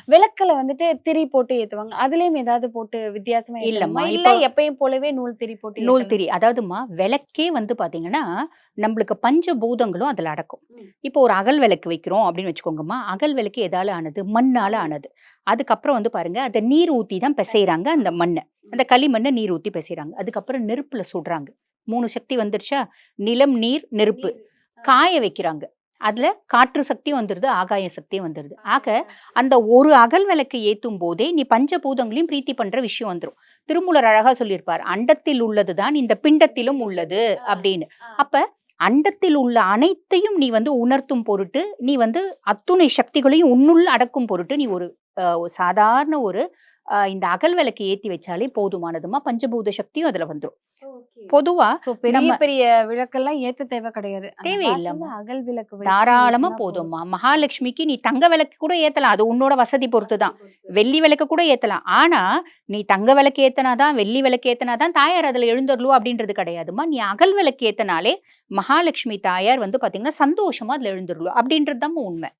விளக்குல வந்துட்டு திரி போட்டு ஏத்துவாங்க. அதுலயும் ஏதாவது போட்டு வித்தியாசமா ஏத்தணுமா? இல்லம்மா. இல்ல இப்போ எப்பயும் போலவே நூல் திரி போட்டு நூல் ஏத்தலாம்? திரி. அதாவதும்மா விளக்கே வந்து பார்த்தீங்கன்னா, நம்பளுக்கு பஞ்சபூதங்களும் அதுல அடக்கும். ம். இப்போ ஒரு அகல் விளக்கு வைக்கிறோம் அப்படின்னு வச்சுக்கோங்கம்மா. அகல் விளக்கு எதால ஆனது? மண்ணால ஆனது. அதுக்கப்புறம் வந்து பாருங்க, அத நீர் ஊத்தி தான் பெசைறாங்க அந்த மண்ண. அந்த களிமண்ண நீர் ஊத்தி பெசைறாங்க. அதுக்கப்புறம் நெருப்புல சுடுறாங்க. 3 சக்தி வந்துருச்சா? நிலம், நீர், நெருப்பு. காய வைக்கிறாங்க. அதுல காற்று சக்தியும் வந்துருது, ஆகாய சக்தியும் வந்துருது. ஆக, அந்த ஒரு அகல் விளக்கு ஏத்தும்போதே, நீ பஞ்சபூதங்களையும் பிரீத்தி பண்ற விஷயம் வந்துரும். திருமூலர் அழகா சொல்லியிருப்பார். "அண்டத்தில் உள்ளது தான் இந்த பிண்டத்திலும் உள்ளது" அப்படின்னு. அப்ப அண்டத்தில் உள்ள அனைத்தையும் நீ வந்து உணர்த்தும் பொருட்டு, நீ வந்து அத்துணை சக்திகளையும் உன்னுள் அடக்கும் பொருட்டு, நீ ஒரு சாதாரண ஒரு இந்த அகல் விளக்கு ஏத்தி வச்சாலே போதுமானதும்மா. பஞ்சபூத சக்தியும் அதுல வந்துரும். பொதுவா சோ பெரிய நம்ம பெரிய விளக்கெல்லாம் ஏத்த தேவை கிடையாது. அந்த வாசல்ல தேவையில்லம்மா. அகல் விளக்கு வச்சு தாராளமா ஏத்துனா போதும். போதும்மா. மகாலட்சுமிக்கு நீ தங்க விளக்கு கூட ஏத்தலாம். அது உன்னோட வசதி பொறுத்து தான். வெள்ளி விளக்கு கூட ஏத்தலாம். ஆனா, நீ தங்க விளக்கு ஏத்துனா தான், வெள்ளி விளக்கு ஏத்துனா தான் தாயார் அதுல எழுந்தருளுவா அப்படின்றது கிடையாதும்மா. நீ அகல் விளக்கு ஏத்துனாலே, மகாலட்சுமி தாயார் வந்து பாத்தீங்கன்னா, சந்தோஷமா அதுல எழுந்தருளுவா. அப்படின்றது தாம்மா உண்மை.